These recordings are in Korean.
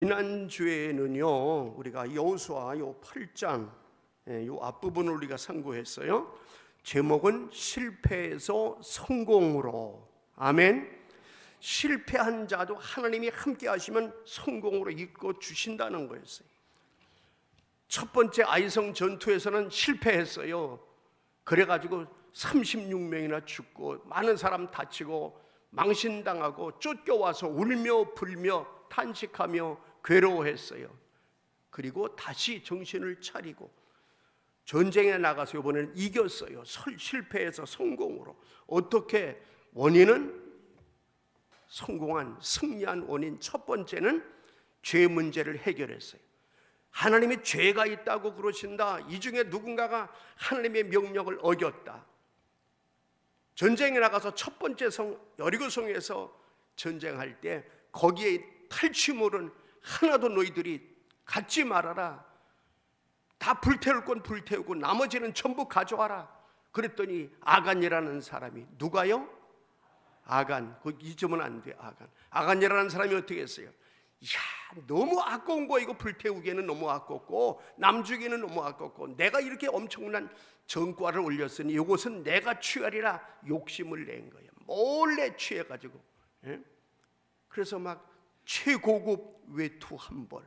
지난주에는요 우리가 여호수아 요 8장 요 앞부분을 우리가 상고했어요. 제목은 실패에서 성공으로. 아멘. 실패한 자도 하나님이 함께 하시면 성공으로 이끌어 주신다는 거였어요. 첫 번째 아이성 전투에서는 실패했어요. 그래가지고 36명이나 죽고 많은 사람 다치고 망신당하고 쫓겨와서 울며 불며 탄식하며 괴로워했어요. 그리고 다시 정신을 차리고 전쟁에 나가서 이번에는 이겼어요. 실패해서 성공으로. 어떻게? 원인은 성공한, 승리한 원인 첫 번째는 죄 문제를 해결했어요. 하나님이 죄가 있다고 그러신다. 이 중에 누군가가 하나님의 명령을 어겼다. 전쟁에 나가서 첫 번째 성 여리고성에서 전쟁할 때 거기에 탈취물은 하나도 너희들이 갖지 말아라. 다 불태울 건 불태우고 나머지는 전부 가져와라. 그랬더니 아간이라는 사람이, 누가요? 아간. 거기 잊으면 안 돼. 아간이라는 사람이 어떻게 했어요? 야, 너무 아까운 거. 이거 불태우기에는 너무 아깝고 남주기에는 너무 아깝고 내가 이렇게 엄청난 전과를 올렸으니 이것은 내가 취하리라 욕심을 낸 거예요. 몰래 취해가지고. 그래서 막 최고급 외투 한 벌,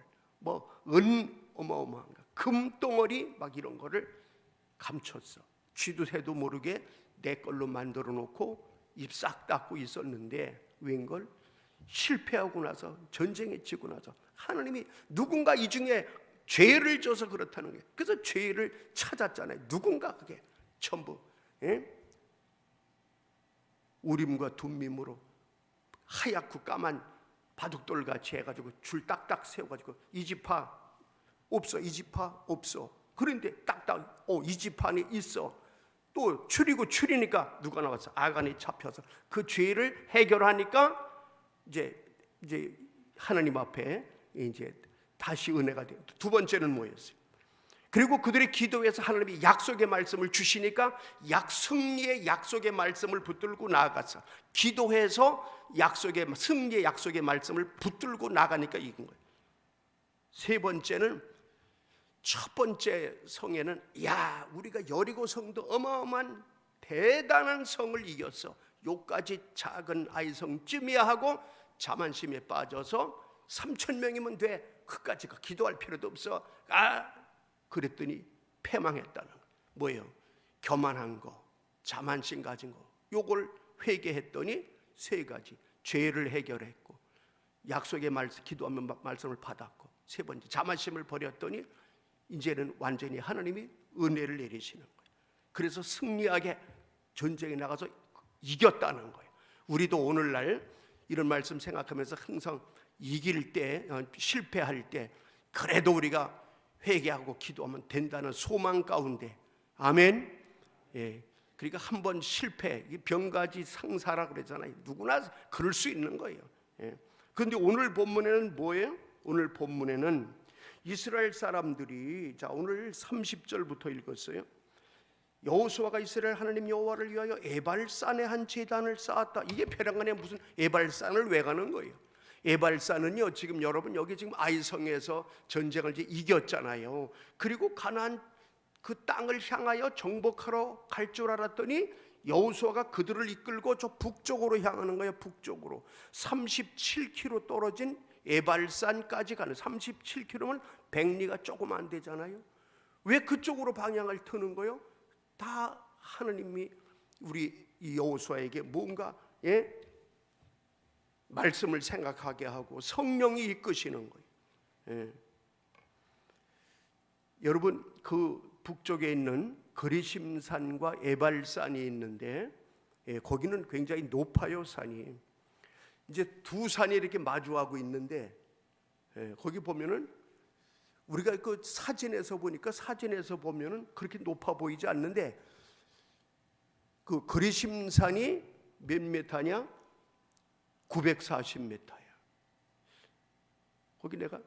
은 어마어마한가, 금덩어리 막 이런 거를 감췄어. 쥐도 새도 모르게 내 걸로 만들어 놓고 입 싹 닫고 있었는데 웬걸? 실패하고 나서, 전쟁에 지고 나서 하나님이 누군가 이 중에 죄를 져서 그렇다는 거예요. 그래서 죄를 찾았잖아요. 누군가 그게 전부 우림과 둠밈으로 하얗고 까만 바둑돌같이 해가지고 줄 딱딱 세워가지고 이 지파 없어, 이 지파 없어. 그런데 딱딱 이 지파는 있어. 또 추리니까 누가 나왔어? 아간이 잡혀서 그 죄를 해결하니까 이제 하나님 앞에 이제 다시 은혜가 돼요. 두 번째는 뭐였어요? 그리고 그들의 기도에서 하나님이 약속의 말씀을 주시니까 승리의 약속의 말씀을 붙들고 나아갔어. 기도해서 승리의 약속의 말씀을 붙들고 나가니까 이긴 거예요. 세 번째는, 첫 번째 성에는 우리가 여리고 성도 어마어마한 대단한 성을 이겼어. 요까지 작은 아이성쯤이야 하고 자만심에 빠져서 3,000명이면 돼. 그까지 기도할 필요도 없어. 그랬더니 패망했다는 거. 뭐예요? 교만한 거, 자만심 가진 거. 요걸 회개했더니 세 가지. 죄를 해결했고, 약속의 말씀, 기도하면 말씀을 받았고, 세 번째 자만심을 버렸더니 이제는 완전히 하나님이 은혜를 내리시는 거예요. 그래서 승리하게 전쟁에 나가서 이겼다는 거예요. 우리도 오늘날 이런 말씀 생각하면서 항상 이길 때, 실패할 때 그래도 우리가 회개하고 기도하면 된다는 소망 가운데. 아멘. 그러니까 한번 실패, 병가지 상사라 그러잖아요. 누구나 그럴 수 있는 거예요. 그런데 오늘 본문에는 뭐예요? 오늘 본문에는 이스라엘 사람들이, 오늘 30절부터 읽었어요. 여호수아가 이스라엘 하나님 여호와를 위하여 에발산에 한 제단을 쌓았다. 이게 베랑간에 무슨 에발산을 왜 가는 거예요? 에발산은요, 지금 여러분 여기 지금 아이성에서 전쟁을 이제 이겼잖아요. 그리고 가나안 그 땅을 향하여 정복하러 갈 줄 알았더니 여호수아가 그들을 이끌고 저 북쪽으로 향하는 거예요. 북쪽으로 37km 떨어진 에발산까지 가는. 37km면 백리가 조금 안 되잖아요. 왜 그쪽으로 방향을 트는 거예요? 다 하나님이 우리 여호수아에게 뭔가 말씀을 생각하게 하고 성령이 이끄시는 거예요. 여러분, 그 북쪽에 있는 그리심산과 에발산이 있는데 거기는 굉장히 높아요. 산이 이제 두 산이 이렇게 마주하고 있는데 거기 보면은 우리가 그 사진에서 보면은 그렇게 높아 보이지 않는데 그 그리심산이 몇 메타냐? 940m야. 거기 내가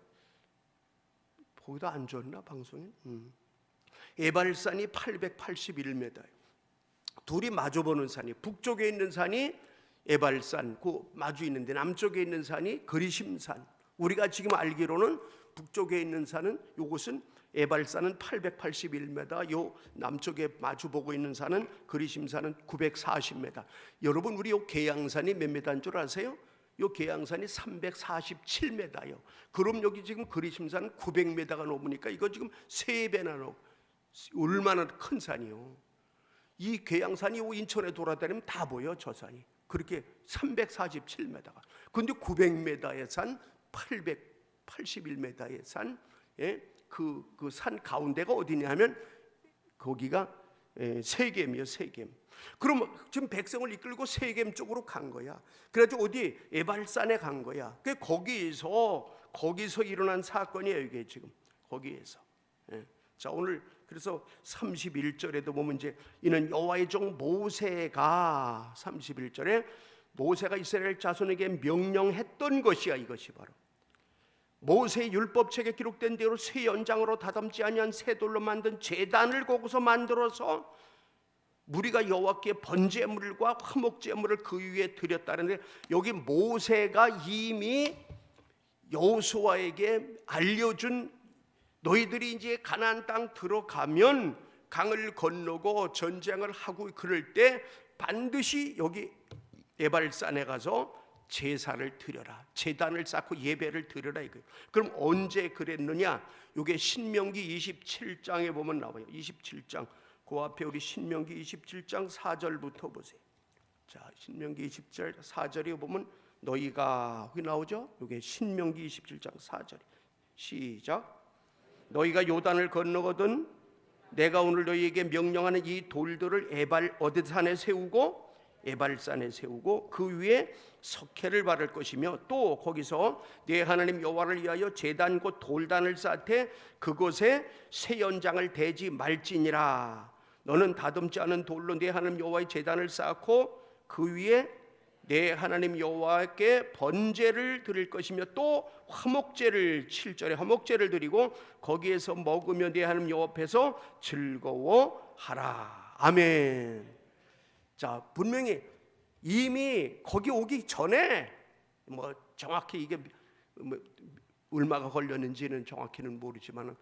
거기다 안 줬나 방송에? 에발산이 881m예요. 둘이 마주보는 산이, 북쪽에 있는 산이 에발산, 그 마주 있는데 남쪽에 있는 산이 그리심산. 우리가 지금 알기로는 북쪽에 있는 산은, 요것은 에발산은 881m, 요 남쪽에 마주보고 있는 산은 그리심산은 940m. 여러분, 우리 요 계양산이 몇 메다인 줄 아세요? 요 계양산이 347m요. 그럼 여기 지금 그리심산은 900m가 넘으니까 이거 지금 3배나 넘어. 얼마나 큰 산이요. 이 계양산이 인천에 돌아다니면 다 보여, 저 산이. 그렇게 347m가. 근데 900m의 산, 881m의 산, 그 산 가운데가 어디냐 하면 거기가 세겜이요, 세겜. 그럼 지금 백성을 이끌고 세겜 쪽으로 간 거야. 그래가지고 어디 에발산에 간 거야. 거기서 일어난 사건이에요, 이게 지금 거기에서. 자, 오늘 그래서 31절에도 보면 이제 이는 여호와의 종 모세가 31절에 모세가 이스라엘 자손에게 명령했던 것이야. 이것이 바로 모세의 율법책에 기록된 대로 새 연장으로 다듬지 아니한 새 돌로 만든 제단을 거기서 만들어서 무리가 여호와께 번제물과 화목제물을 그 위에 드렸다는데, 여기 모세가 이미 여호수아에게 알려준, 너희들이 이제 가나안 땅 들어가면 강을 건너고 전쟁을 하고 그럴 때 반드시 여기 에발산에 가서 제사를 드려라, 제단을 쌓고 예배를 드려라 이거예요. 그럼 언제 그랬느냐? 이게 신명기 27장에 보면 나와요. 27장 그 앞에 우리 신명기 27장 4절부터 보세요. 자, 신명기 27장 4절에 보면 너희가 여기 나오죠? 이게 신명기 27장 4절. 시작. 너희가 요단을 건너거든 내가 오늘 너희에게 명령하는 이 돌들을 에발 어디산에 세우고 에발산에 세우고 그 위에 석회를 바를 것이며, 또 거기서 네 하나님 여호와를 위하여 제단 곧 돌단을 쌓되 그곳에 새 연장을 대지 말지니라. 너는 다듬지 않은 돌로 네 하나님 여호와의 제단을 쌓고 그 위에 네 하나님 여호와께 번제를 드릴 것이며, 또 화목제를 7절에 화목제를 드리고 거기에서 먹으며 네 하나님 여호와 앞에서 즐거워하라. 아멘. 자, 분명히 이미 거기 오기 전에 뭐 정확히 이게 뭐 얼마가 걸렸는지는 정확히는 모르지만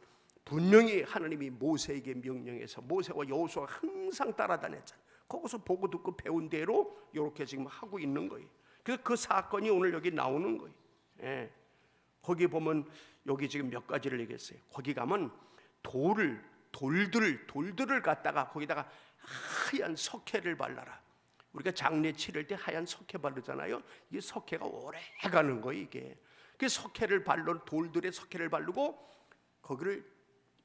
분명히 하나님이 모세에게 명령해서 모세와 여호수아가 항상 따라다녔잖아요. 거기서 보고 듣고 배운 대로 이렇게 지금 하고 있는 거예요. 그래서 그 사건이 오늘 여기 나오는 거예요. 거기 보면 여기 지금 몇 가지를 얘기했어요. 거기 가면 돌들을 갖다가 거기다가 하얀 석회를 발라라. 우리가 장례 치를 때 하얀 석회 바르잖아요. 이 석회가 오래 가는 거예요, 이게. 그 석회를 돌들의 석회를 바르고 거기를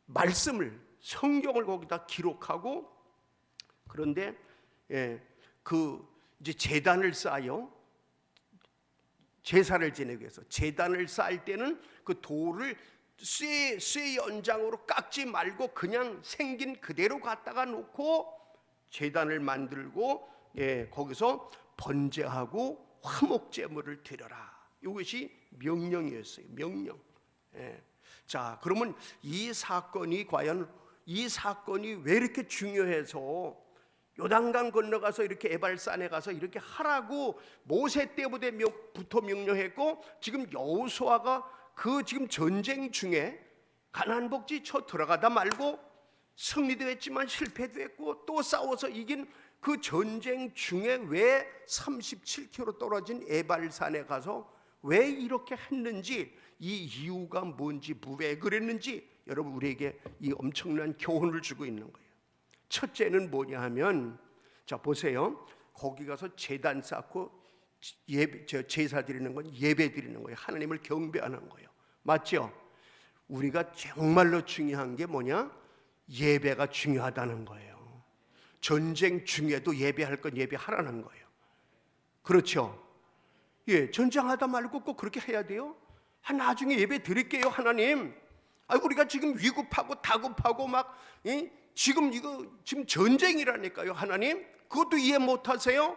말씀을, 성경을 거기다 기록하고, 그런데 그 이제 제단을 쌓아요. 제사를 지내기 위해서 제단을 쌓을 때는 그 돌을 쇠 연장으로 깎지 말고 그냥 생긴 그대로 갖다가 놓고 제단을 만들고 거기서 번제하고 화목제물을 드려라. 이것이 명령이었어요. 명령. 자, 그러면 이 사건이 과연 이 사건이 왜 이렇게 중요해서 요단강 건너가서 이렇게 에발산에 가서 이렇게 하라고 모세 때부터 명령했고, 지금 여호수아가 그 지금 전쟁 중에 가나안 복지 쳐 들어가다 말고 승리도 했지만 실패도 했고 또 싸워서 이긴 그 전쟁 중에 왜 37km 떨어진 에발산에 가서 왜 이렇게 했는지, 이 이유가 뭔지, 왜 그랬는지 여러분 우리에게 이 엄청난 교훈을 주고 있는 거예요. 첫째는 뭐냐 하면, 자 보세요. 거기 가서 제단 쌓고 제사 드리는 건 예배 드리는 거예요. 하나님을 경배하는 거예요. 맞죠? 우리가 정말로 중요한 게 뭐냐? 예배가 중요하다는 거예요. 전쟁 중에도 예배할 건 예배하라는 거예요. 그렇죠? 전쟁하다 말고 꼭 그렇게 해야 돼요? 나중에 예배 드릴게요, 하나님. 우리가 지금 위급하고 다급하고 막 지금 전쟁이라니까요, 하나님. 그것도 이해 못하세요?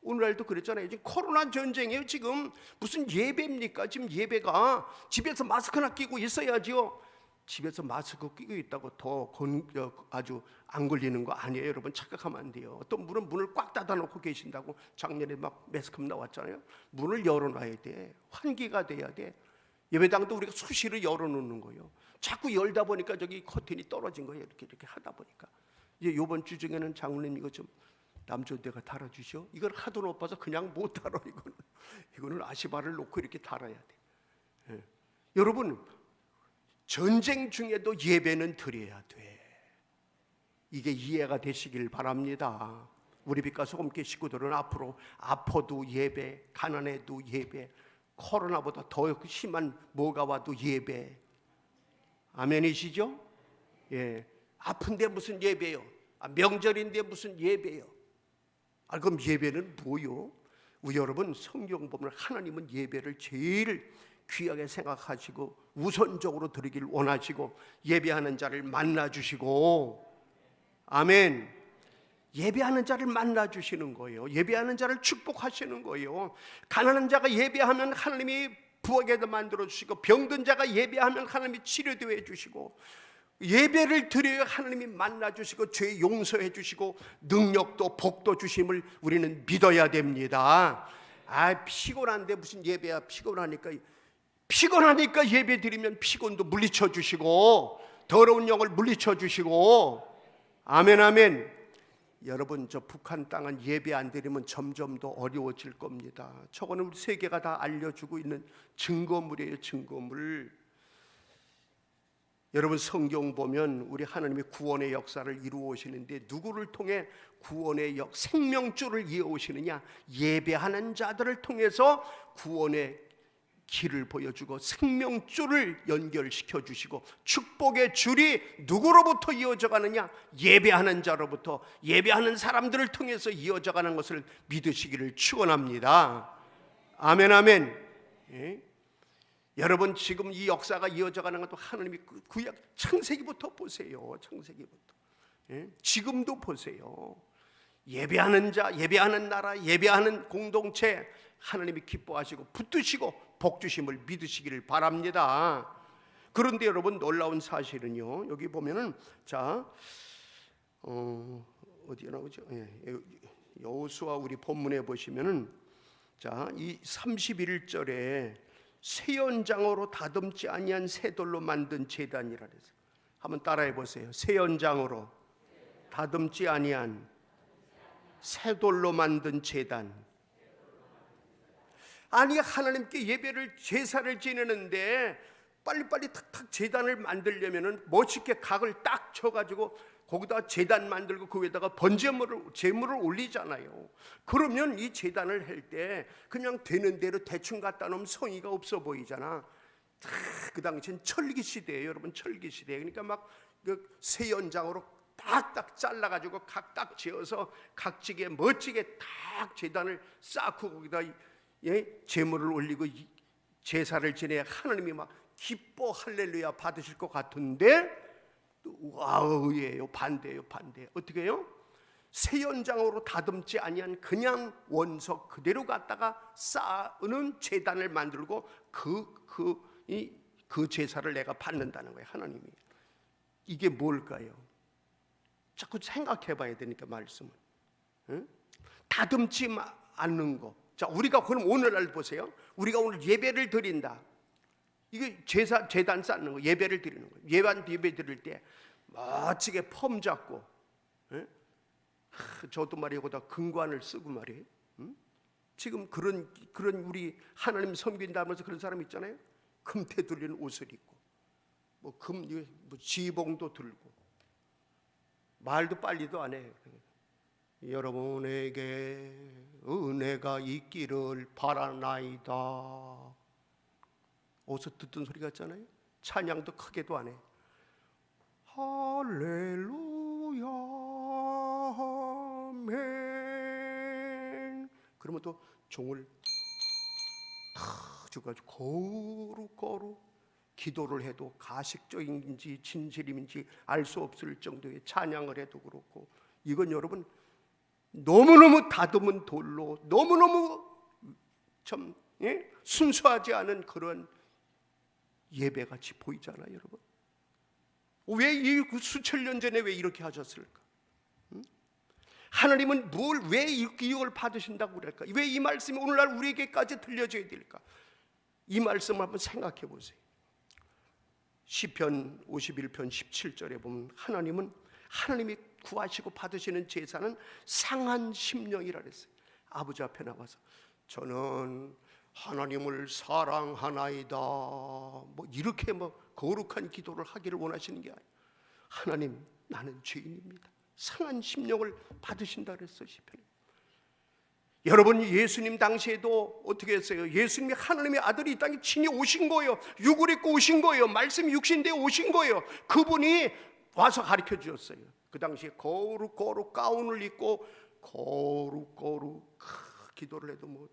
오늘날도 그랬잖아요. 지금 코로나 전쟁이에요. 지금 무슨 예배입니까? 지금 예배가 집에서 마스크나 끼고 있어야죠. 집에서 마스크 끼고 있다고 아주 안 걸리는 거 아니에요, 여러분. 착각하면 안 돼요. 어떤 분은 문을 꽉 닫아놓고 계신다고. 작년에 막 매스컴 나왔잖아요. 문을 열어놔야 돼. 환기가 돼야 돼. 예배당도 우리가 수시로 열어놓는 거예요. 자꾸 열다 보니까 저기 커튼이 떨어진 거예요. 이렇게 하다 보니까 이제 이번 주 중에는 장로님 이거 좀 남조대가 달아주시오. 이걸 하도 높아서 그냥 못 달아. 이거는 아시바를 놓고 이렇게 달아야 돼. 예. 여러분, 전쟁 중에도 예배는 드려야 돼. 이게 이해가 되시길 바랍니다. 우리 빛과 소금교회 식구들은 앞으로 아파도 예배, 가난해도 예배, 코로나보다 더 심한 뭐가 와도 예배. 아멘이시죠? 예. 아픈데 무슨 예배요? 명절인데 무슨 예배요? 그럼 예배는 뭐요? 우리 여러분, 성경 보면 하나님은 예배를 제일 귀하게 생각하시고 우선적으로 드리길 원하시고 예배하는 자를 만나주시고, 아멘. 예배하는 자를 만나주시는 거예요. 예배하는 자를 축복하시는 거예요. 가난한 자가 예배하면 하나님이 부하게 만들어주시고, 병든 자가 예배하면 하나님이 치료도 해주시고, 예배를 드려야 하나님이 만나주시고 죄 용서해 주시고 능력도 복도 주심을 우리는 믿어야 됩니다. 피곤한데 무슨 예배야. 피곤하니까 예배 드리면 피곤도 물리쳐 주시고 더러운 영을 물리쳐 주시고, 아멘 아멘. 여러분, 저 북한 땅은 예배 안 드리면 점점 더 어려워질 겁니다. 저거는 우리 세계가 다 알려주고 있는 증거물이에요. 증거물. 여러분, 성경 보면 우리 하나님이 구원의 역사를 이루어 오시는데 누구를 통해 구원의 생명줄을 이어 오시느냐? 예배하는 자들을 통해서 구원의 길을 보여주고 생명줄을 연결시켜 주시고, 축복의 줄이 누구로부터 이어져 가느냐? 예배하는 자로부터, 예배하는 사람들을 통해서 이어져 가는 것을 믿으시기를 축원합니다. 아멘 아멘. 예? 여러분, 지금 이 역사가 이어져 가는 것도 하나님이 구약 창세기부터 보세요. 창세기부터. 예? 지금도 보세요. 예배하는 자, 예배하는 나라, 예배하는 공동체 하나님이 기뻐하시고 붙드시고 복 주심을 믿으시기를 바랍니다. 그런데 여러분, 놀라운 사실은요, 여기 보면은 자, 어디에 나오죠? 여호수아 우리 본문에 보시면은 자, 이 31절에 새 연장으로 다듬지 아니한 새 돌로 만든 제단이라 그래서 한번 따라해 보세요. 새 연장으로 다듬지 아니한 새 돌로 만든 제단. 아니, 하나님께 예배를 제사를 지내는데 빨리빨리 탁탁 제단을 만들려면은 멋있게 각을 딱 쳐가지고 거기다 제단 만들고 그 위에다가 제물을 올리잖아요. 그러면 이 제단을 할 때 그냥 되는 대로 대충 갖다 놓으면 성의가 없어 보이잖아. 그 당시엔 철기 시대예요, 여러분. 철기 시대. 그러니까 막 새 연장으로 딱딱 잘라가지고 각 딱 지어서 각지게 멋지게 딱 제단을 쌓고 거기다 제물을 올리고 제사를 지내야 하나님이 막 기뻐 할렐루야 받으실 것 같은데, 와우예요. 반대예요. 반대. 어떻게 해요? 새 연장으로 다듬지 아니한 그냥 원석 그대로 갖다가 쌓는 제단을 만들고 그 제사를 내가 받는다는 거예요, 하나님이. 이게 뭘까요? 자꾸 생각해 봐야 되니까 말씀을. 응? 다듬지 않는 거. 자, 우리가 그럼 오늘날 보세요. 우리가 오늘 예배를 드린다. 이게 제단 쌓는 거, 예배를 드리는 거예요. 예배 드릴 때 멋지게 폼 잡고, 저도 말이에요, 거기다 금관을 쓰고 말이에요. 지금 그런 우리 하나님 섬긴다면서 그런 사람 있잖아요. 금태 둘리는 옷을 입고, 뭐 지봉도 들고, 말도 빨리도 안 해요. 여러분에게 은혜가 있기를 바라나이다. 어디서 듣던 소리 같잖아요. 찬양도 크게도 안 해. 할렐루야 아멘. 그러면 또 종을 탁 주가지고 거룩 기도를 해도 가식적인지 진실인지 알 수 없을 정도의 찬양을 해도 그렇고, 이건 여러분 너무너무 다듬은 돌로 너무너무 참 순수하지 않은 그런 예배같이 보이잖아요, 여러분. 왜 이 수천 년 전에 왜 이렇게 하셨을까? 하나님은 왜 이 유혹을 받으신다고 그럴까? 왜 이 말씀이 오늘날 우리에게까지 들려져야 될까? 이 말씀을 한번 생각해 보세요. 시편 51편 17절에 보면 하나님이 구하시고 받으시는 제사는 상한 심령이라 그랬어요. 아버지 앞에 나가서 저는 하나님을 사랑하나이다, 뭐 이렇게 거룩한 기도를 하기를 원하시는 게 아니에요. 하나님, 나는 죄인입니다. 상한 심령을 받으신다 그랬어요, 시편에. 여러분, 예수님 당시에도 어떻게 했어요? 예수님이 하나님의 아들이 이 땅에 친히 오신 거예요. 육을 입고 오신 거예요. 말씀이 육신되어 오신 거예요. 그분이 와서 가르쳐 주셨어요. 그 당시에 거룩 가운을 입고 거룩 기도를 해도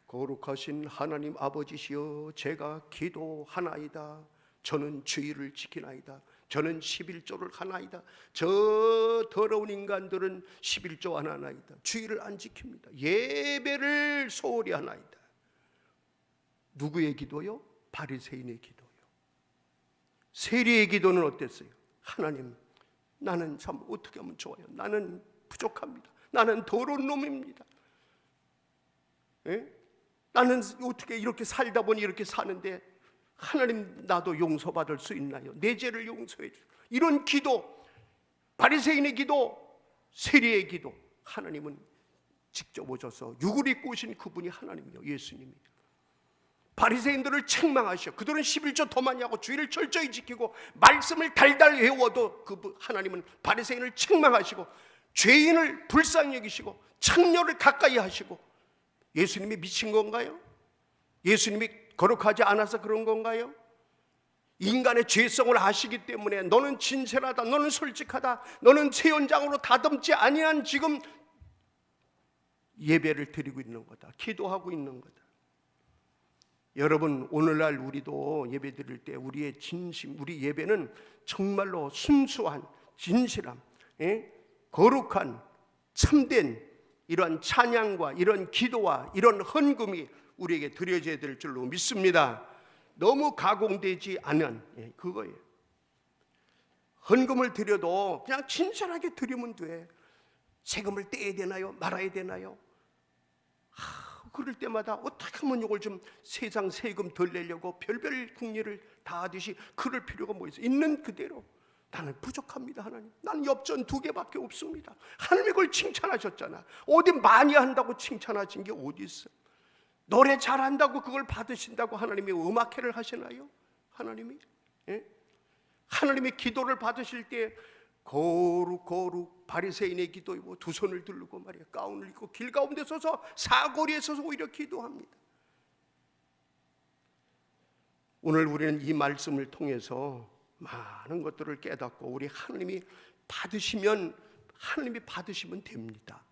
거룩하신 하나님 아버지시여, 제가 기도하나이다. 저는 주의를 지키나이다. 저는 11조를 하나이다. 저 더러운 인간들은 11조 안 하나이다. 주의를 안 지킵니다. 예배를 소홀히 하나이다. 누구의 기도요? 바리새인의 기도요. 세리의 기도는 어땠어요? 하나님, 나는 참 어떻게 하면 좋아요? 나는 부족합니다. 나는 더러운 놈입니다. 예? 나는 어떻게 이렇게 살다 보니 이렇게 사는데 하나님, 나도 용서받을 수 있나요? 내 죄를 용서해 주세요. 이런 기도, 바리새인의 기도, 세리의 기도, 하나님은 직접 오셔서 육을 입고 오신 그분이 하나님이요, 예수님이 바리새인들을 책망하셔. 그들은 11조 더 많이 하고 주의를 철저히 지키고 말씀을 달달 외워도 그 하나님은 바리새인을 책망하시고 죄인을 불쌍히 여기시고 창녀를 가까이 하시고. 예수님이 미친 건가요? 예수님이 거룩하지 않아서 그런 건가요? 인간의 죄성을 아시기 때문에 너는 진실하다, 너는 솔직하다, 너는 최연장으로 다듬지 아니한 지금 예배를 드리고 있는 거다, 기도하고 있는 거다. 여러분, 오늘날 우리도 예배 드릴 때 우리의 진심, 우리 예배는 정말로 순수한 진실함, 거룩한 참된 이런 찬양과 이런 기도와 이런 헌금이 우리에게 드려져야 될 줄로 믿습니다. 너무 가공되지 않은 그거예요. 헌금을 드려도 그냥 진실하게 드리면 돼. 세금을 떼야 되나요? 말아야 되나요? 그럴 때마다 어떻게 하면 이걸 좀 세상 세금 덜 내려고 별별 궁리를 다 하듯이 그럴 필요가 뭐 있어요? 있는 그대로 나는 부족합니다. 하나님, 나는 엽전 2개밖에 없습니다. 하나님이 그걸 칭찬하셨잖아. 어디 많이 한다고 칭찬하신 게 어디 있어? 노래 잘한다고 그걸 받으신다고 하나님이 음악회를 하시나요? 하나님이? 하나님의 기도를 받으실 때 거룩 바리새인의 기도이고 두 손을 들고 말이야 가운을 입고 길 가운데 서서 사거리에 서서 오히려 기도합니다. 오늘 우리는 이 말씀을 통해서 많은 것들을 깨닫고 우리 하나님이 받으시면 됩니다.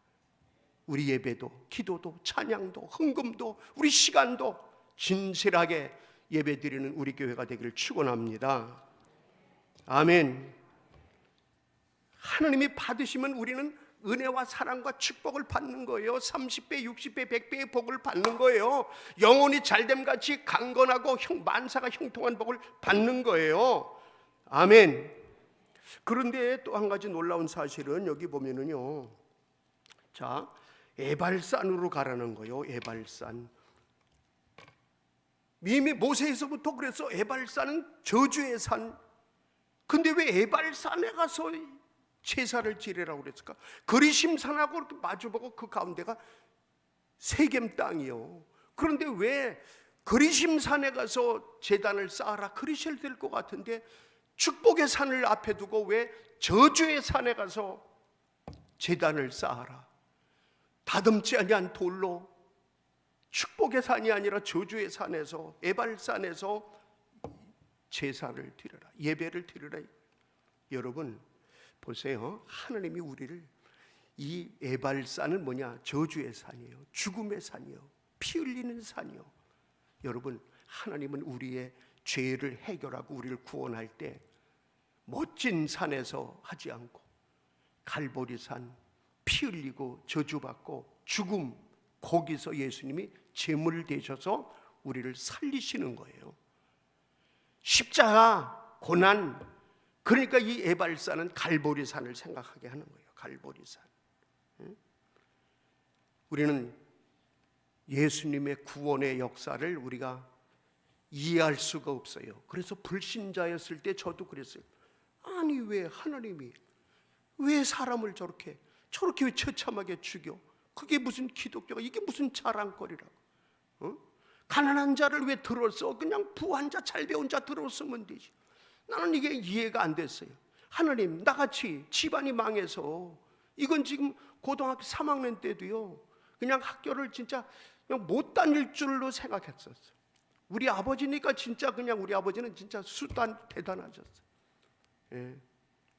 우리 예배도, 기도도, 찬양도, 헌금도, 우리 시간도 진실하게 예배드리는 우리 교회가 되기를 축원합니다. 아멘. 하나님이 받으시면 우리는 은혜와 사랑과 축복을 받는 거예요. 30배, 60배, 100배의 복을 받는 거예요. 영혼이 잘됨같이 강건하고 만사가 형통한 복을 받는 거예요. 아멘. 그런데 또 한 가지 놀라운 사실은 여기 보면은요, 자, 에발산으로 가라는 거예요. 에발산. 이미 모세에서부터 그래서 에발산은 저주의 산. 근데 왜 에발산에 가서 제사를 지내라고 그랬을까? 그리심산하고 이렇게 마주보고 그 가운데가 세겜 땅이요. 그런데 왜 그리심산에 가서 제단을 쌓아라 그러셔야 될 것 같은데 축복의 산을 앞에 두고 왜 저주의 산에 가서 제단을 쌓아라? 다듬지 아니한 돌로 축복의 산이 아니라 저주의 산에서 에발산에서 제사를 드려라, 예배를 드려라. 여러분 보세요. 하나님이 우리를 이 에발산은 뭐냐? 저주의 산이에요. 죽음의 산이요. 피 흘리는 산이요. 여러분, 하나님은 우리의 죄를 해결하고 우리를 구원할 때 멋진 산에서 하지 않고 갈보리산, 피 흘리고 저주받고 죽음, 거기서 예수님이 제물 되셔서 우리를 살리시는 거예요. 십자가, 고난, 그러니까 이 에발산은 갈보리산을 생각하게 하는 거예요. 갈보리산. 우리는 예수님의 구원의 역사를 우리가 이해할 수가 없어요. 그래서 불신자였을 때 저도 그랬어요. 아니 왜 하나님이 왜 사람을 저렇게 왜 처참하게 죽여? 그게 무슨 기독교가, 이게 무슨 자랑거리라고? 가난한 자를 왜 들었어? 그냥 부한 자, 잘 배운 자 들었으면 되지. 나는 이게 이해가 안 됐어요. 하나님, 나같이 집안이 망해서, 이건 지금 고등학교 3학년 때도요, 그냥 학교를 진짜 그냥 못 다닐 줄로 생각했었어요. 우리 아버지니까 진짜 그냥, 우리 아버지는 진짜 수단 대단하셨어요. 예.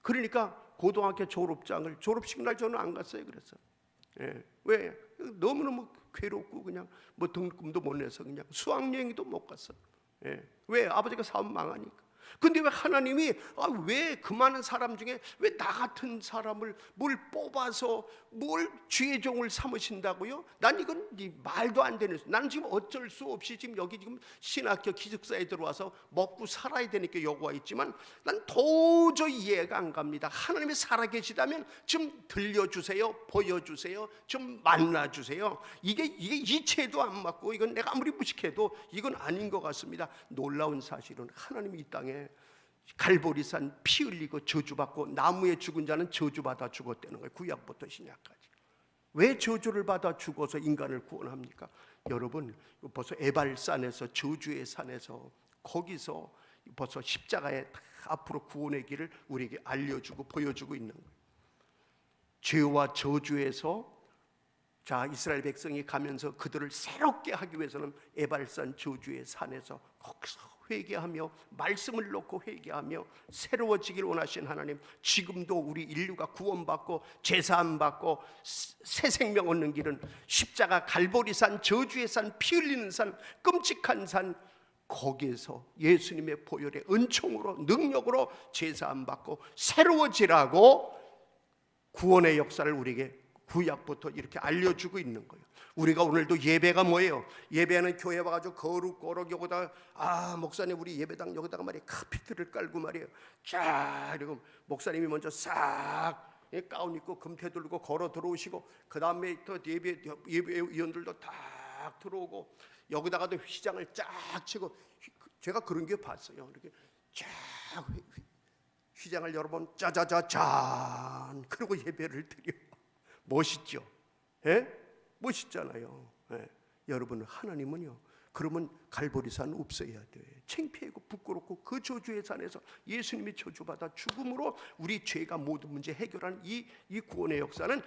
그러니까 고등학교 졸업식 날 저는 안 갔어요. 그래서 왜? 너무너무 괴롭고 그냥 뭐 등록금도 못 내서 그냥 수학여행도 못 갔어. 왜? 아버지가 사업 망하니까. 근데 왜 하나님이 왜 그 많은 사람 중에 왜 나 같은 사람을 뭘 뽑아서 뭘 주의 종을 삼으신다고요? 난 이건 말도 안 되는. 나는 지금 어쩔 수 없이 지금 여기 지금 신학교 기숙사에 들어와서 먹고 살아야 되니까 여기 와 있지만 난 도저히 이해가 안 갑니다. 하나님이 살아계시다면 좀 들려주세요, 보여주세요, 좀 만나주세요. 이게 이체도 안 맞고, 이건 내가 아무리 무식해도 이건 아닌 것 같습니다. 놀라운 사실은 하나님이 이 땅에 갈보리산 피 흘리고 저주받고, 나무에 죽은 자는 저주받아 죽었다는 거예요. 구약부터 신약까지. 왜 저주를 받아 죽어서 인간을 구원합니까? 여러분, 벌써 에발산에서, 저주의 산에서, 거기서 벌써 십자가에 앞으로 구원의 길을 우리에게 알려주고 보여주고 있는 거예요. 죄와 저주에서 이스라엘 백성이 가면서 그들을 새롭게 하기 위해서는 에발산 저주의 산에서 거기서 회개하며 말씀을 놓고 회개하며 새로워지길 원하신 하나님, 지금도 우리 인류가 구원받고 제사함 받고 새 생명 얻는 길은 십자가, 갈보리산, 저주의 산, 피 흘리는 산, 끔찍한 산, 거기에서 예수님의 보혈의 은총으로, 능력으로 제사함 받고 새로워지라고 구원의 역사를 우리에게 구약부터 이렇게 알려주고 있는 거예요. 우리가 오늘도 예배가 뭐예요? 예배는 교회 와가지고 거룩 여기다가 목사님 우리 예배당 여기다가 말이에요, 카피트를 깔고 말이에요, 쫙 이러고 목사님이 먼저 싹 가운 입고 금태 들고 걸어 들어오시고, 그 다음에 또 예배위원들도 딱 들어오고, 여기다가도 휘장을 쫙 치고, 제가 그런 게 봤어요. 이렇게 쫙 휘장을 여러 번 짜자자잔 그리고 예배를 드려. 멋있죠? 멋있잖아요. 여러분, 하나님은요, 그러면 갈보리산 없어야 돼. 창피하고 부끄럽고 그 저주의 산에서 예수님이 저주받아 죽음으로 우리 죄가 모든 문제 해결한 이 구원의 역사는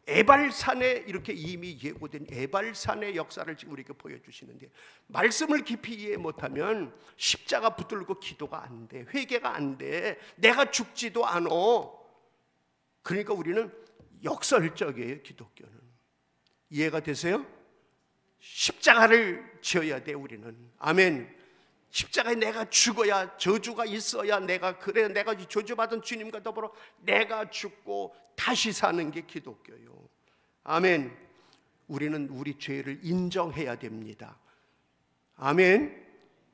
에발산에 이렇게 이미 예고된 에발산의 역사를 지금 우리에게 보여주시는데, 말씀을 깊이 이해 못하면 십자가 붙들고 기도가 안 돼, 회개가 안 돼, 내가 죽지도 않아. 그러니까 우리는 역설적이에요. 기독교는. 이해가 되세요? 십자가를 지어야 돼 우리는. 아멘. 십자가에 내가 죽어야, 저주가 있어야 내가 저주받은 주님과 더불어 내가 죽고 다시 사는 게 기독교요. 아멘. 우리는 우리 죄를 인정해야 됩니다. 아멘.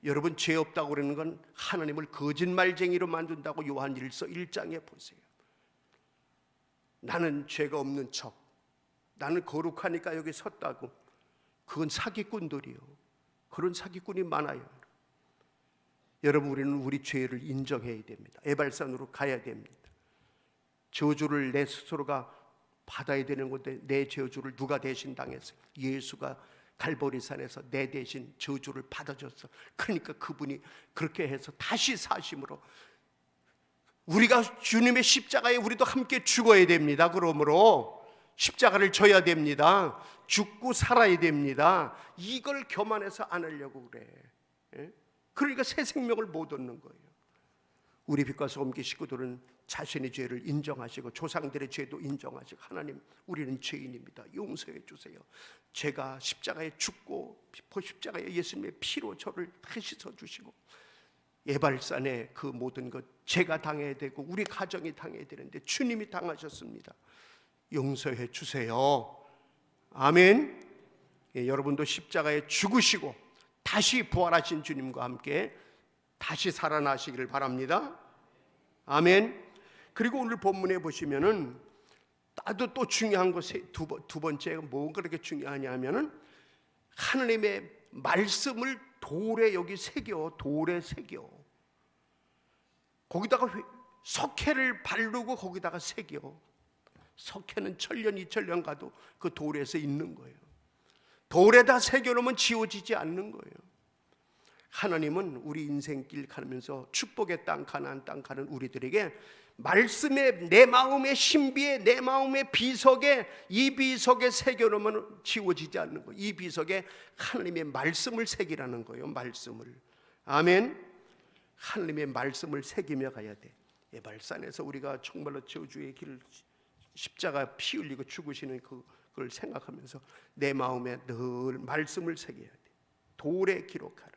여러분, 죄 없다고 그러는 건 하나님을 거짓말쟁이로 만든다고 요한일서 1장에 보세요. 나는 죄가 없는 척, 나는 거룩하니까 여기 섰다고. 그건 사기꾼들이요. 그런 사기꾼이 많아요. 여러분, 우리는 우리 죄를 인정해야 됩니다. 에발산으로 가야 됩니다. 저주를 내 스스로가 받아야 되는 건데, 내 저주를 누가 대신 당했어요? 예수가 갈보리산에서 내 대신 저주를 받아줬어. 그러니까 그분이 그렇게 해서 다시 사심으로, 우리가 주님의 십자가에 우리도 함께 죽어야 됩니다. 그러므로 십자가를 져야 됩니다. 죽고 살아야 됩니다. 이걸 교만해서 안 하려고 그래. 그러니까 새 생명을 못 얻는 거예요. 우리 빛과 소금기 식구들은 자신의 죄를 인정하시고 조상들의 죄도 인정하시고, 하나님, 우리는 죄인입니다, 용서해 주세요. 제가 십자가에 죽고 십자가에 예수님의 피로 저를 씻어 주시고, 에발산의 그 모든 것 제가 당해야 되고 우리 가정이 당해야 되는데 주님이 당하셨습니다. 용서해 주세요. 아멘. 여러분도 십자가에 죽으시고 다시 부활하신 주님과 함께 다시 살아나시기를 바랍니다. 아멘. 그리고 오늘 본문에 보시면은 또 중요한 것 두 번째가 뭐가 그렇게 중요하냐면은 하나님의 말씀을 돌에 여기 새겨, 돌에 새겨. 거기다가 석회를 바르고 거기다가 새겨. 석회는 1000년 2000년 가도 그 돌에서 있는 거예요. 돌에다 새겨놓으면 지워지지 않는 거예요. 하나님은 우리 인생길 가면서 축복의 땅, 가나안 땅 가는 우리들에게 말씀에, 내 마음의 신비에, 내 마음의 비석에, 이 비석에 새겨놓으면 지워지지 않는 거예요. 이 비석에 하나님의 말씀을 새기라는 거예요. 말씀을. 아멘. 하나님의 말씀을 새기며 가야 돼. 예발산에서 우리가 정말로 저주의 길을, 십자가 피 흘리고 죽으시는 그걸 생각하면서 내 마음에 늘 말씀을 새겨야 돼. 돌에 기록하라.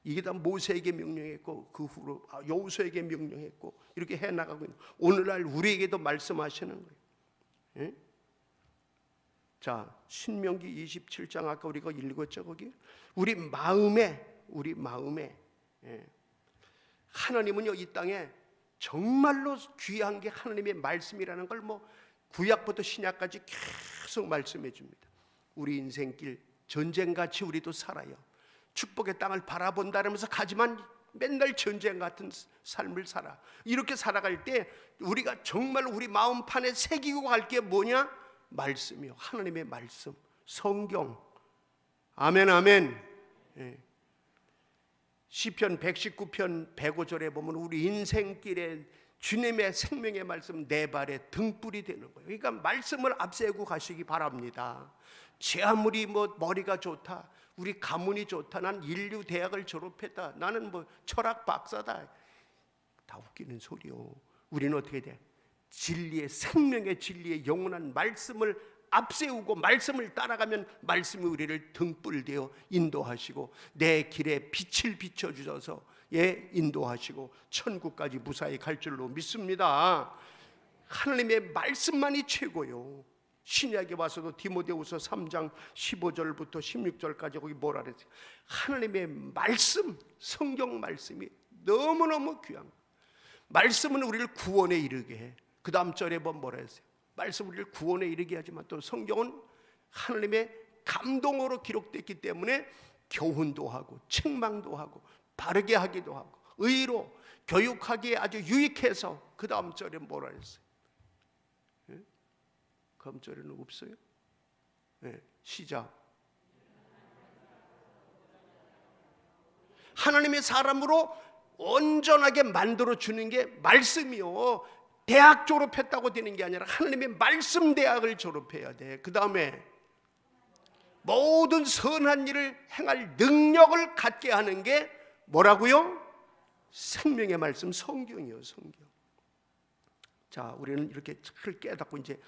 이게 다 모세에게 명령했고 그 후로 여호수아에게 명령했고 이렇게 해나가고 있는, 오늘날 우리에게도 말씀하시는 거예요. 예? 자, 신명기 27장 아까 우리가 읽었죠. 거기 우리 마음에 예. 하나님은요, 이 땅에 정말로 귀한 게 하나님의 말씀이라는 걸 뭐 구약부터 신약까지 계속 말씀해 줍니다. 우리 인생길 전쟁같이 우리도 살아요. 축복의 땅을 바라본다면서 가지만 맨날 전쟁 같은 삶을 살아. 이렇게 살아갈 때 우리가 정말로 우리 마음판에 새기고 갈 게 뭐냐? 말씀이요. 하나님의 말씀, 성경. 아멘, 아멘. 예. 시편 119편 105절에 보면 우리 인생길에 주님의 생명의 말씀 내 발에 등불이 되는 거예요. 그러니까 말씀을 앞세우고 가시기 바랍니다. 제 아무리 뭐 머리가 좋다, 우리 가문이 좋다, 난 인류 대학을 졸업했다, 나는 뭐 철학 박사다, 다 웃기는 소리요. 우리는 어떻게 돼? 진리의, 생명의 진리의 영원한 말씀을 앞세우고 말씀을 따라가면 말씀이 우리를 등불되어 인도하시고 내 길에 빛을 비춰주셔서 인도하시고 천국까지 무사히 갈 줄로 믿습니다. 하나님의 말씀만이 최고요. 신약에 와서도 디모데후서 3장 15절부터 16절까지 거기 뭐라 그랬어요? 하나님의 말씀, 성경 말씀이 너무너무 귀한 거예요. 말씀은 우리를 구원에 이르게 해. 그 다음 절에 보면 뭐라 했어요? 말씀 우리를 구원에 이르게 하지만 또 성경은 하나님의 감동으로 기록됐기 때문에 교훈도 하고 책망도 하고 바르게 하기도 하고 의로 교육하기에 아주 유익해서 그 다음 절에 뭐라 했어요? 예? 그 다음 절에는 없어요? 예, 시작. 하나님의 사람으로 온전하게 만들어주는 게 말씀이요. 대학 졸업했다고 되는 게 아니라 하나님의 말씀 대학을 졸업해야 돼. 그 다음에 모든 선한 일을 행할 능력을 갖게 하는 게 뭐라고요? 생명의 말씀, 성경이요. 성경. 자, 우리는 이렇게 잘 깨닫고 이제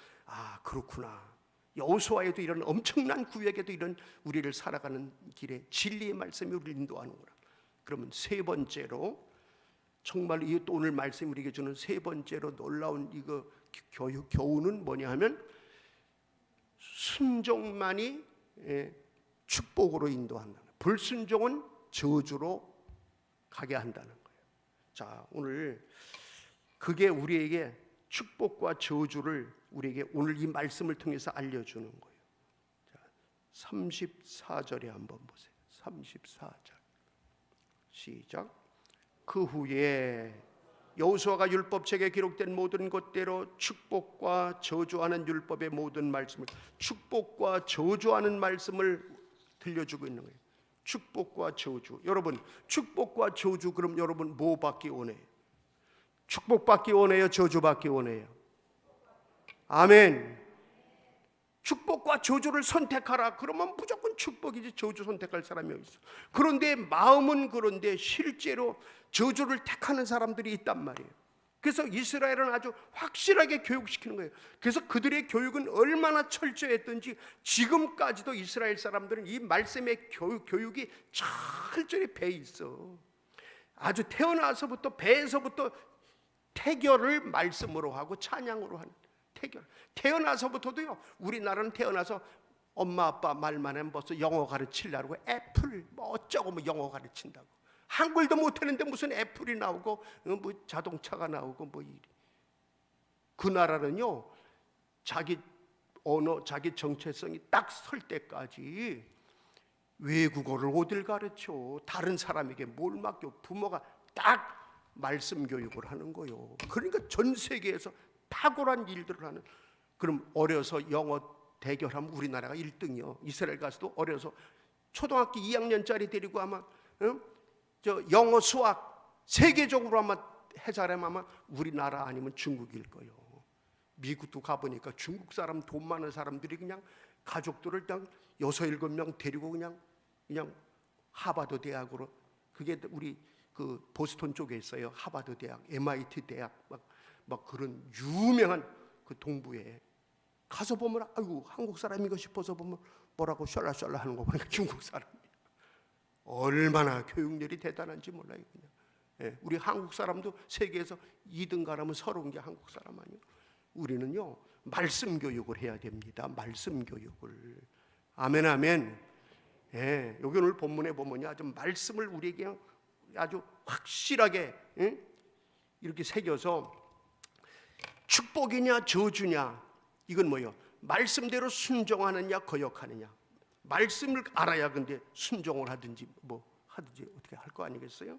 그렇구나. 여호수아에도 이런 엄청난 구역에도 이런 우리를 살아가는 길에 진리의 말씀이 우리를 인도하는구나. 그러면 세 번째로, 정말 이 또 오늘 말씀 우리에게 주는 세 번째로 놀라운 이거 교훈은 뭐냐 하면 순종만이 축복으로 인도한다. 불순종은 저주로 가게 한다는 거예요. 자, 오늘 그게 우리에게 축복과 저주를 우리에게 오늘 이 말씀을 통해서 알려주는 거예요. 자, 34절에 한번 보세요. 34절 시작. 그 후에 여호수아가 율법책에 기록된 모든 것대로 축복과 저주하는 율법의 모든 말씀을, 축복과 저주하는 말씀을 들려주고 있는 거예요. 축복과 저주. 여러분, 축복과 저주, 그럼 여러분 뭐 받기 원해요? 축복받기 원해요? 저주받기 원해요? 아멘. 축복과 저주를 선택하라. 그러면 무조건 축복이지 저주 선택할 사람이 어디 있어? 그런데 마음은 그런데 실제로 저주를 택하는 사람들이 있단 말이에요. 그래서 이스라엘은 아주 확실하게 교육시키는 거예요. 그래서 그들의 교육은 얼마나 철저했던지 지금까지도 이스라엘 사람들은 이 말씀의 교육이 철저히 배에 있어. 아주 태어나서부터 배에서부터 태교를 말씀으로 하고 찬양으로 하는 태교. 태어나서부터도요. 우리나라는 태어나서 엄마 아빠 말만 하면 벌써 영어 가르치려고 애플 뭐 어쩌고 뭐 영어 가르친다고. 한글도 못하는데 무슨 애플이 나오고 뭐 자동차가 나오고 뭐 이리. 그 나라는요. 자기 언어, 자기 정체성이 딱 설 때까지 외국어를 어딜 가르쳐? 다른 사람에게 뭘 맡겨? 부모가 딱 말씀 교육을 하는 거요. 그러니까 전 세계에서 탁월한 일들을 하는. 그럼 어려서 영어 대결하면 우리나라가 1등이요. 이스라엘 가서도 어려서 초등학교 2학년짜리 데리고 아마 저 영어 수학 세계적으로 아마 해자라면 아마 우리나라 아니면 중국일 거예요. 미국도 가보니까 중국 사람 돈 많은 사람들이 그냥 가족들을 그냥 6, 7명 데리고 그냥 하버드 대학으로, 그게 우리 그 보스턴 쪽에 있어요. 하버드 대학, MIT 대학 막 그런 유명한 그 동부에 가서 보면 아이고 한국 사람인가 싶어서 보면 뭐라고 셜라셜라 하는 거 보니까 중국 사람이에요. 얼마나 교육열이 대단한지 몰라요. 그냥. 예, 우리 한국 사람도 세계에서 2등 가라면 서러운 게 한국 사람 아니에요. 우리는요 말씀 교육을 해야 됩니다. 말씀 교육을. 아멘 아멘. 예, 여기 오늘 본문에 보면요 아주 말씀을 우리에게 아주 확실하게 이렇게 새겨서 축복이냐 저주냐 이건 뭐예요? 말씀대로 순종하느냐 거역하느냐. 말씀을 알아야 근데 순종을 하든지 뭐 하든지 어떻게 할 거 아니겠어요?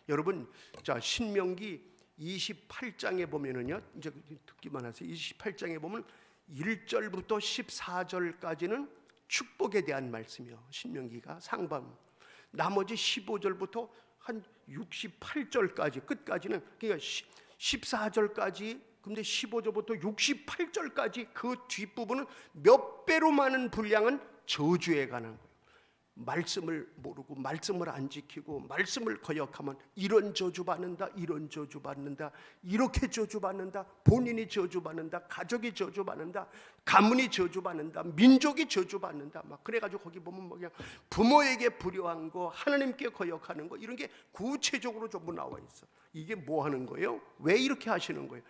여러분 자 신명기 28장에 보면은요 이제 듣기만 하세요. 28장에 보면 1절부터 14절까지는 축복에 대한 말씀이요. 신명기가 상반. 나머지 15절부터 한 68절까지 끝까지는 그러니까 14절까지 근데 15절부터 68절까지 그 뒷부분은 몇 배로 많은 분량은 저주에 관한 거예요. 말씀을 모르고 말씀을 안 지키고 말씀을 거역하면 이런 저주받는다, 이런 저주받는다, 이렇게 저주받는다, 본인이 저주받는다, 가족이 저주받는다, 가문이 저주받는다, 민족이 저주받는다. 막 그래가지고 거기 보면 뭐 그냥 부모에게 불효한 거, 하나님께 거역하는 거 이런 게 구체적으로 전부 나와 있어. 이게 뭐 하는 거예요? 왜 이렇게 하시는 거예요?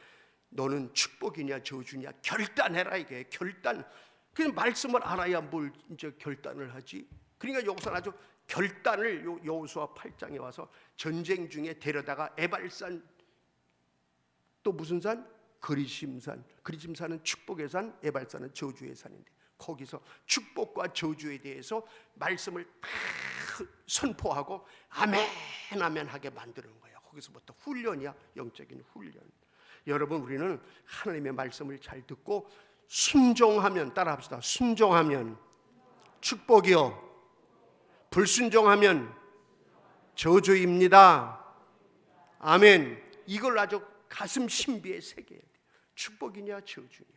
너는 축복이냐 저주냐 결단해라. 이게 결단. 그냥 말씀을 알아야 뭘 이제 결단을 하지. 그러니까 여기서 아주 결단을 여호수아 8장에 와서 전쟁 중에 데려다가 에발산 또 무슨 산? 그리심산. 그리심산은 축복의 산, 에발산은 저주의 산인데 거기서 축복과 저주에 대해서 말씀을 다 선포하고 아멘 아멘 하게 만드는 거예요. 거기서부터 훈련이야. 영적인 훈련. 여러분 우리는 하나님의 말씀을 잘 듣고 순종하면 따라합시다. 순종하면 축복이요 불순종하면 저주입니다. 아멘. 이걸 아주 가슴 신비에 새겨야 돼. 축복이냐 저주냐.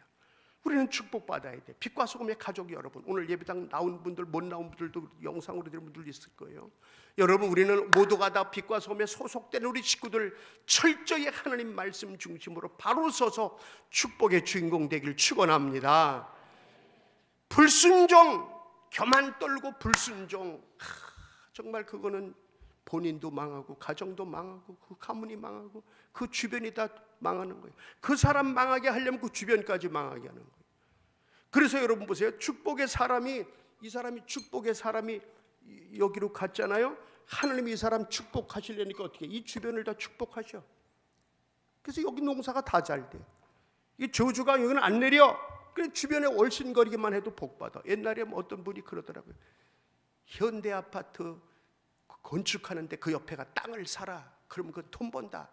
우리는 축복받아야 돼. 빛과 소금의 가족 여러분, 오늘 예배당 나온 분들 못 나온 분들도 영상으로 들은 분들 있을 거예요. 여러분 우리는 모두가 다 빛과 소금에 소속된 우리 식구들 철저히 하나님 말씀 중심으로 바로 서서 축복의 주인공 되길 축원합니다. 불순종, 교만 떨고 불순종, 정말 그거는 본인도 망하고 가정도 망하고 그 가문이 망하고 그 주변이 다 망하는 거예요. 그 사람 망하게 하려면 그 주변까지 망하게 하는 거예요. 그래서 여러분 보세요. 축복의 사람이 이 사람이 축복의 사람이 여기로 갔잖아요. 하나님이 이 사람 축복하시려니까 어떻게 이 주변을 다 축복하셔. 그래서 여기 농사가 다 잘 돼. 이 저주가 여기는 안 내려. 그래 주변에 얼씬거리기만 해도 복받아. 옛날에 어떤 분이 그러더라고요. 현대 아파트 건축하는데 그 옆에가 땅을 사라. 그러면 그 돈 번다.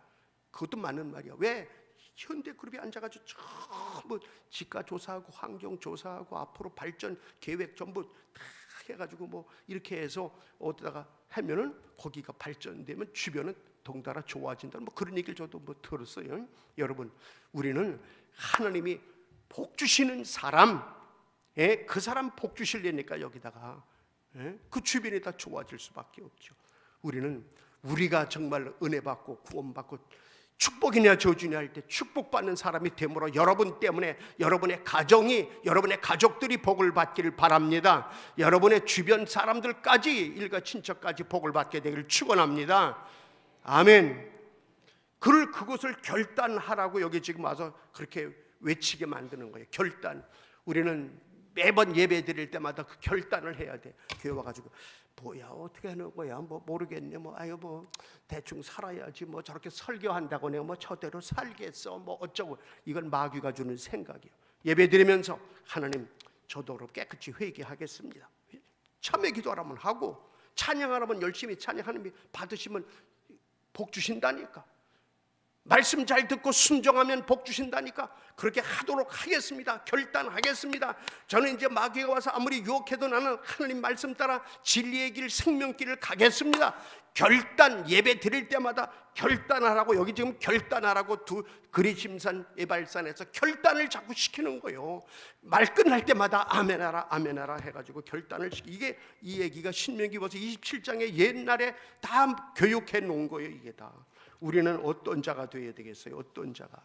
그것도 맞는 말이야. 왜? 현대그룹이 앉아가지고 전부 지가 조사하고 환경 조사하고 앞으로 발전 계획 전부 다 해가지고 뭐 이렇게 해서 어디다가 하면은 거기가 발전되면 주변은 동달아 좋아진다. 뭐 그런 얘기를 저도 뭐 들었어요. 여러분, 우리는 하나님이 복 주시는 사람, 그 사람 복 주시려니까 여기다가 그 주변이 다 좋아질 수밖에 없죠. 우리는 우리가 정말 은혜 받고 구원 받고 축복이냐 저주냐 할 때 축복받는 사람이 되므로 여러분 때문에 여러분의 가정이 여러분의 가족들이 복을 받기를 바랍니다. 여러분의 주변 사람들까지 일가 친척까지 복을 받게 되기를 축원합니다. 아멘. 그것을 결단하라고 여기 지금 와서 그렇게 외치게 만드는 거예요. 결단. 우리는 매번 예배 드릴 때마다 그 결단을 해야 돼. 교회 와가지고 뭐야 어떻게 하는 거야 뭐 모르겠네 뭐 아유 뭐 대충 살아야지 뭐 저렇게 설교한다고 내가 뭐 저대로 살겠어 뭐 어쩌고. 이건 마귀가 주는 생각이에요. 예배 드리면서 하나님 저도 깨끗이 회개하겠습니다. 참회 기도하라면 하고, 찬양하라면 열심히 찬양하는 받으시면 복 주신다니까. 말씀 잘 듣고 순종하면 복 주신다니까. 그렇게 하도록 하겠습니다. 결단하겠습니다. 저는 이제 마귀가 와서 아무리 유혹해도 나는 하나님 말씀 따라 진리의 길, 생명길을 가겠습니다. 결단, 예배 드릴 때마다 결단하라고, 여기 지금 결단하라고 두 그리심산 예발산에서 결단을 자꾸 시키는 거예요. 말 끝날 때마다 아멘하라 아멘하라 해가지고 결단을 이게 이 얘기가 신명기 벌써 27장에 옛날에 다 교육해 놓은 거예요. 이게 다. 우리는 어떤 자가 되어야 되겠어요? 어떤 자가?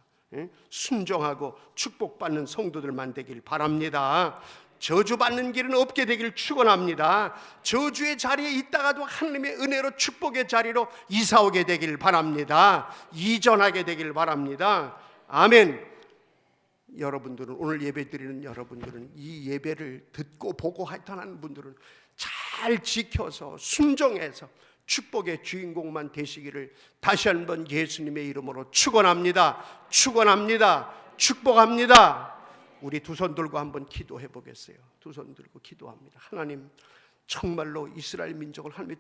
순종하고 축복받는 성도들만 되길 바랍니다. 저주받는 길은 없게 되길 축원합니다. 저주의 자리에 있다가도 하나님의 은혜로 축복의 자리로 이사오게 되길 바랍니다. 이전하게 되길 바랍니다. 아멘. 여러분들은, 오늘 예배 드리는 여러분들은, 이 예배를 듣고 보고 하여튼 분들은 잘 지켜서 순종해서 축복의 주인공만 되시기를 다시 한번 예수님의 이름으로 축원합니다. 축원합니다. 축복합니다. 우리 두 손 들고 한번 기도해 보겠어요. 두 손 들고 기도합니다. 하나님, 정말로 이스라엘 민족을 하나님의